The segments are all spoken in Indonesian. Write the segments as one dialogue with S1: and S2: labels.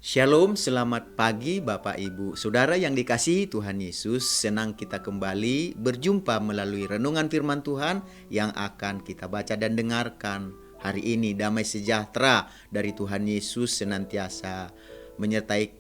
S1: Shalom, selamat pagi Bapak Ibu. Saudara yang dikasihi Tuhan Yesus, senang kita kembali berjumpa melalui renungan firman Tuhan yang akan kita baca dan dengarkan hari ini. Damai sejahtera dari Tuhan Yesus senantiasa menyertai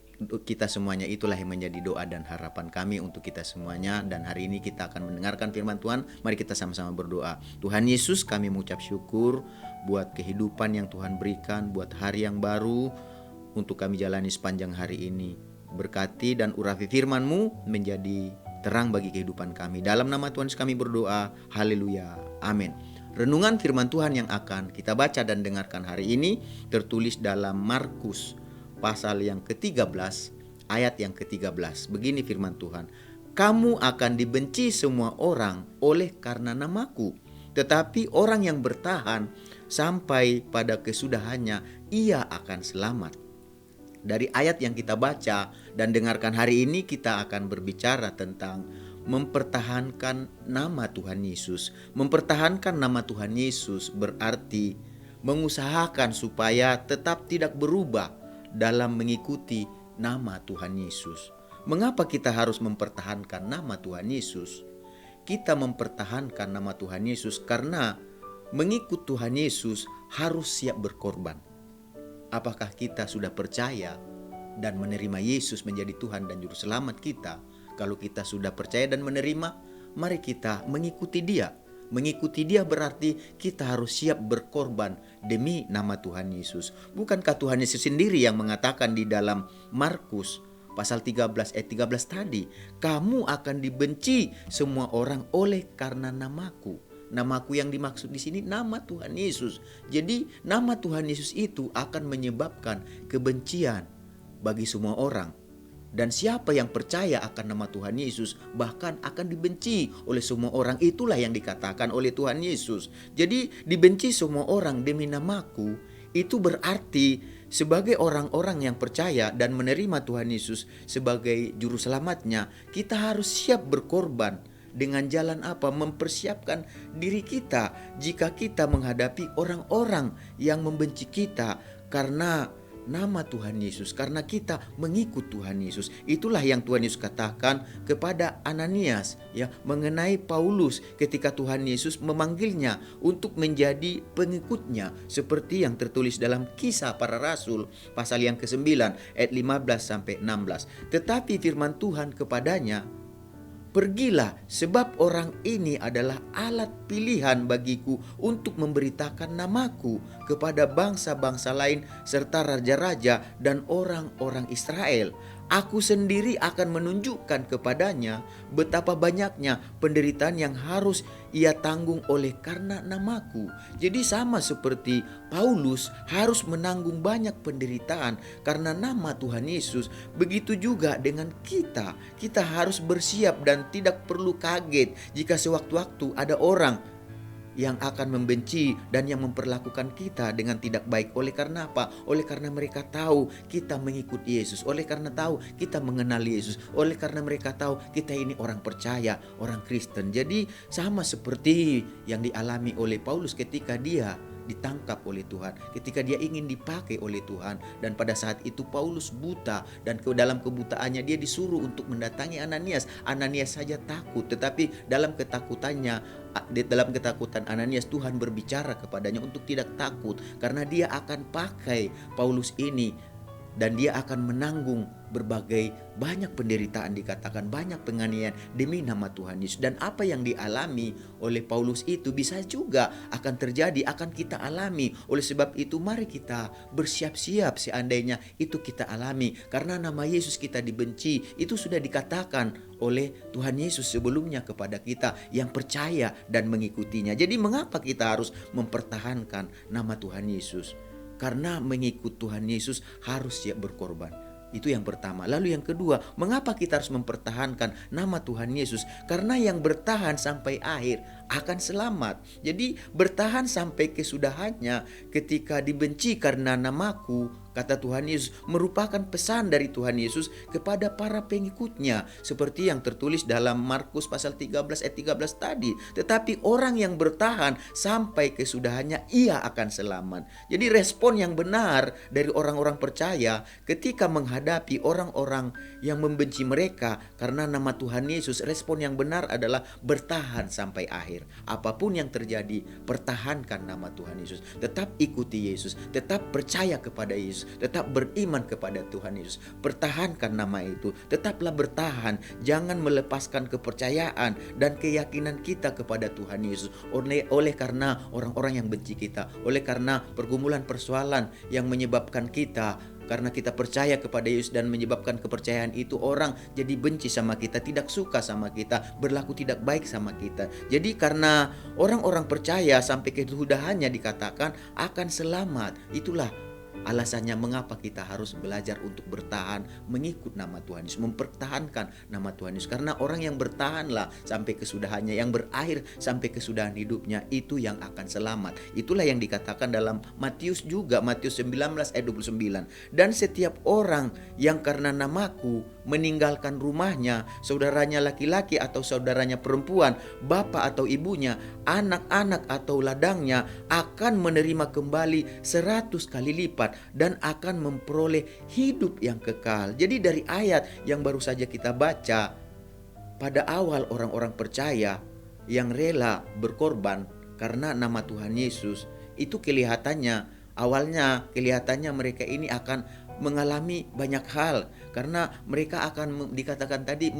S1: kita semuanya. Itulah yang menjadi doa dan harapan kami untuk kita semuanya. Dan hari ini kita akan mendengarkan firman Tuhan. Mari kita sama-sama berdoa. Tuhan Yesus, kami mengucap syukur buat kehidupan yang Tuhan berikan, buat hari yang baru untuk kami jalani sepanjang hari ini. Berkati dan urapi firman-Mu menjadi terang bagi kehidupan kami. Dalam nama Tuhan Yesus kami berdoa. Haleluya. Amin. Renungan firman Tuhan yang akan kita baca dan dengarkan hari ini tertulis dalam Markus pasal yang ke-13 ayat yang ke-13. Begini firman Tuhan. Kamu akan dibenci semua orang oleh karena namaku, tetapi orang yang bertahan sampai pada kesudahannya, ia akan selamat. Dari ayat yang kita baca dan dengarkan hari ini, kita akan berbicara tentang mempertahankan nama Tuhan Yesus. Mempertahankan nama Tuhan Yesus berarti mengusahakan supaya tetap tidak berubah dalam mengikuti nama Tuhan Yesus. Mengapa kita harus mempertahankan nama Tuhan Yesus? Kita mempertahankan nama Tuhan Yesus karena mengikut Tuhan Yesus harus siap berkorban. Apakah kita sudah percaya dan menerima Yesus menjadi Tuhan dan Juru Selamat kita? Kalau kita sudah percaya dan menerima, mari kita mengikuti Dia. Mengikuti Dia berarti kita harus siap berkorban demi nama Tuhan Yesus. Bukankah Tuhan Yesus sendiri yang mengatakan di dalam Markus pasal 13 ayat 13 tadi, kamu akan dibenci semua orang oleh karena namaku. Namaku yang dimaksud di sini nama Tuhan Yesus. Jadi nama Tuhan Yesus itu akan menyebabkan kebencian bagi semua orang. Dan siapa yang percaya akan nama Tuhan Yesus bahkan akan dibenci oleh semua orang. Itulah yang dikatakan oleh Tuhan Yesus. Jadi dibenci semua orang demi namaku, itu berarti sebagai orang-orang yang percaya dan menerima Tuhan Yesus sebagai juru selamatnya, kita harus siap berkorban. Dengan jalan apa? Mempersiapkan diri kita jika kita menghadapi orang-orang yang membenci kita karena nama Tuhan Yesus, karena kita mengikut Tuhan Yesus. Itulah yang Tuhan Yesus katakan kepada Ananias ya, mengenai Paulus ketika Tuhan Yesus memanggilnya untuk menjadi pengikutnya, seperti yang tertulis dalam Kisah Para Rasul pasal yang ke-9 ayat 15 sampai 16. Tetapi firman Tuhan kepadanya, pergilah, sebab orang ini adalah alat pilihan bagiku untuk memberitakan namaku kepada bangsa-bangsa lain serta raja-raja dan orang-orang Israel. Aku sendiri akan menunjukkan kepadanya betapa banyaknya penderitaan yang harus ia tanggung oleh karena namaku. Jadi sama seperti Paulus harus menanggung banyak penderitaan karena nama Tuhan Yesus, begitu juga dengan kita. Kita harus bersiap dan tidak perlu kaget jika sewaktu-waktu ada orang yang akan membenci dan yang memperlakukan kita dengan tidak baik. Oleh karena apa? Oleh karena mereka tahu kita mengikuti Yesus, oleh karena tahu kita mengenal Yesus, oleh karena mereka tahu kita ini orang percaya, orang Kristen. Jadi sama seperti yang dialami oleh Paulus ketika dia ditangkap oleh Tuhan, ketika dia ingin dipakai oleh Tuhan, dan pada saat itu Paulus buta dan dalam kebutaannya dia disuruh untuk mendatangi Ananias. Ananias saja takut, tetapi dalam ketakutan Ananias, Tuhan berbicara kepadanya untuk tidak takut karena dia akan pakai Paulus ini dan dia akan menanggung berbagai banyak penderitaan, dikatakan banyak penganiayaan demi nama Tuhan Yesus. Dan apa yang dialami oleh Paulus itu bisa juga akan terjadi, akan kita alami. Oleh sebab itu mari kita bersiap-siap seandainya itu kita alami. Karena nama Yesus kita dibenci, itu sudah dikatakan oleh Tuhan Yesus sebelumnya kepada kita yang percaya dan mengikutinya. Jadi mengapa kita harus mempertahankan nama Tuhan Yesus? Karena mengikut Tuhan Yesus harus siap berkorban. Itu yang pertama. Lalu yang kedua, mengapa kita harus mempertahankan nama Tuhan Yesus? Karena yang bertahan sampai akhir akan selamat. Jadi bertahan sampai kesudahannya, ketika dibenci karena namaku, kata Tuhan Yesus, merupakan pesan dari Tuhan Yesus kepada para pengikutnya. Seperti yang tertulis dalam Markus pasal 13 ayat 13 tadi. Tetapi orang yang bertahan sampai kesudahannya, ia akan selamat. Jadi respon yang benar dari orang-orang percaya ketika menghadapi orang-orang yang membenci mereka karena nama Tuhan Yesus, respon yang benar adalah bertahan sampai akhir. Apapun yang terjadi, pertahankan nama Tuhan Yesus. Tetap ikuti Yesus, tetap percaya kepada Yesus, tetap beriman kepada Tuhan Yesus. Pertahankan nama itu, tetaplah bertahan. Jangan melepaskan kepercayaan dan keyakinan kita kepada Tuhan Yesus oleh karena orang-orang yang benci kita, oleh karena pergumulan persoalan yang menyebabkan kita, karena kita percaya kepada Yesus dan menyebabkan kepercayaan itu orang jadi benci sama kita, tidak suka sama kita, berlaku tidak baik sama kita. Jadi karena orang-orang percaya sampai kesudahannya dikatakan akan selamat. Itulah alasannya mengapa kita harus belajar untuk bertahan mengikut nama Tuhan Yesus, mempertahankan nama Tuhan Yesus. Karena orang yang bertahanlah sampai kesudahannya, yang berakhir sampai kesudahan hidupnya, itu yang akan selamat. Itulah yang dikatakan dalam Matius juga, Matius 19 ayat 29. Dan setiap orang yang karena namaku meninggalkan rumahnya, saudaranya laki-laki atau saudaranya perempuan, bapak atau ibunya, anak-anak atau ladangnya, akan menerima kembali 100 kali lipat dan akan memperoleh hidup yang kekal. Jadi dari ayat yang baru saja kita baca, pada awal orang-orang percaya yang rela berkorban karena nama Tuhan Yesus, itu awalnya kelihatannya mereka ini akan mengalami banyak hal, karena mereka akan dikatakan tadi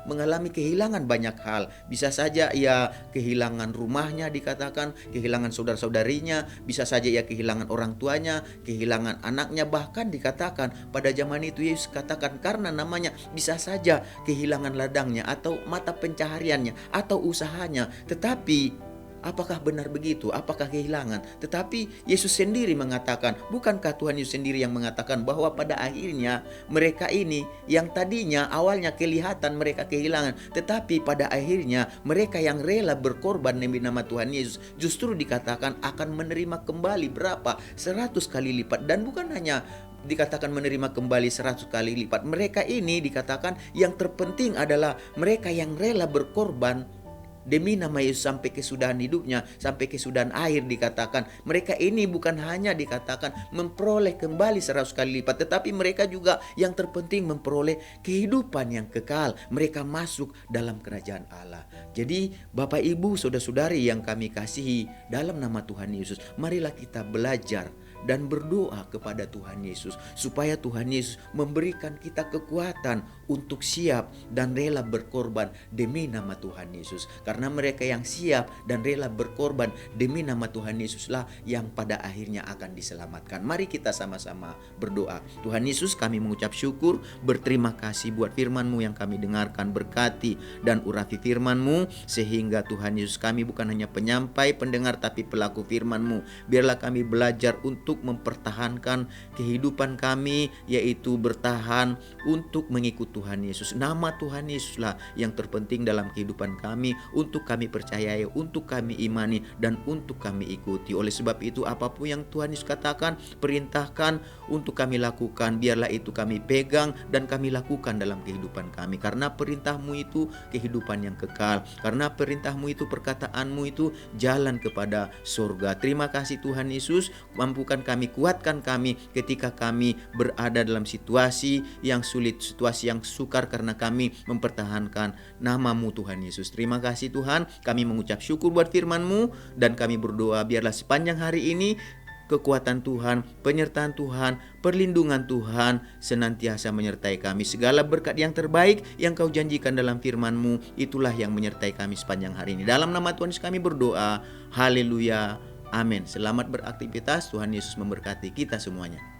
S1: mengalami kehilangan banyak hal. Bisa saja ia kehilangan rumahnya, dikatakan kehilangan saudara-saudarinya, bisa saja ia kehilangan orang tuanya, kehilangan anaknya, bahkan dikatakan pada zaman itu Yesus katakan karena namanya bisa saja kehilangan ladangnya atau mata pencahariannya atau usahanya. Tetapi apakah benar begitu? Apakah kehilangan? Tetapi Yesus sendiri mengatakan, bukankah Tuhan Yesus sendiri yang mengatakan bahwa pada akhirnya mereka ini yang tadinya awalnya kelihatan mereka kehilangan, tetapi pada akhirnya mereka yang rela berkorban demi nama Tuhan Yesus justru dikatakan akan menerima kembali berapa? 100 kali lipat. Dan bukan hanya dikatakan menerima kembali 100 kali lipat. Mereka ini dikatakan yang terpenting adalah mereka yang rela berkorban demi nama Yesus sampai kesudahan hidupnya, sampai kesudahan akhir. Dikatakan mereka ini bukan hanya dikatakan memperoleh kembali 100 kali lipat, tetapi mereka juga yang terpenting memperoleh kehidupan yang kekal. Mereka masuk dalam kerajaan Allah. Jadi Bapak Ibu saudara-saudari yang kami kasihi dalam nama Tuhan Yesus, marilah kita belajar dan berdoa kepada Tuhan Yesus supaya Tuhan Yesus memberikan kita kekuatan untuk siap dan rela berkorban demi nama Tuhan Yesus. Karena mereka yang siap dan rela berkorban demi nama Tuhan Yesuslah yang pada akhirnya akan diselamatkan. Mari kita sama-sama berdoa. Tuhan Yesus, kami mengucap syukur, berterima kasih buat firman-Mu yang kami dengarkan. Berkati dan urapi firman-Mu sehingga Tuhan Yesus kami bukan hanya penyampai, pendengar, tapi pelaku firman-Mu. Biarlah kami belajar untuk mempertahankan kehidupan kami, yaitu bertahan untuk mengikut Tuhan Yesus. Nama Tuhan Yesuslah yang terpenting dalam kehidupan kami, untuk kami percayai, untuk kami imani, dan untuk kami ikuti. Oleh sebab itu, apapun yang Tuhan Yesus katakan, perintahkan untuk kami lakukan, biarlah itu kami pegang dan kami lakukan dalam kehidupan kami. Karena perintah-Mu itu kehidupan yang kekal, karena perintah-Mu itu, perkataan-Mu itu jalan kepada surga. Terima kasih Tuhan Yesus, mampukan kami, kuatkan kami ketika kami berada dalam situasi yang sulit, situasi yang sukar, karena kami mempertahankan nama-Mu Tuhan Yesus. Terima kasih Tuhan, kami mengucap syukur buat firman-Mu, dan kami berdoa biarlah sepanjang hari ini kekuatan Tuhan, penyertaan Tuhan, perlindungan Tuhan senantiasa menyertai kami. Segala berkat yang terbaik yang Kau janjikan dalam firman-Mu, itulah yang menyertai kami sepanjang hari ini. Dalam nama Tuhan Yesus kami berdoa. Haleluya. Amin. Selamat beraktivitas. Tuhan Yesus memberkati kita semuanya.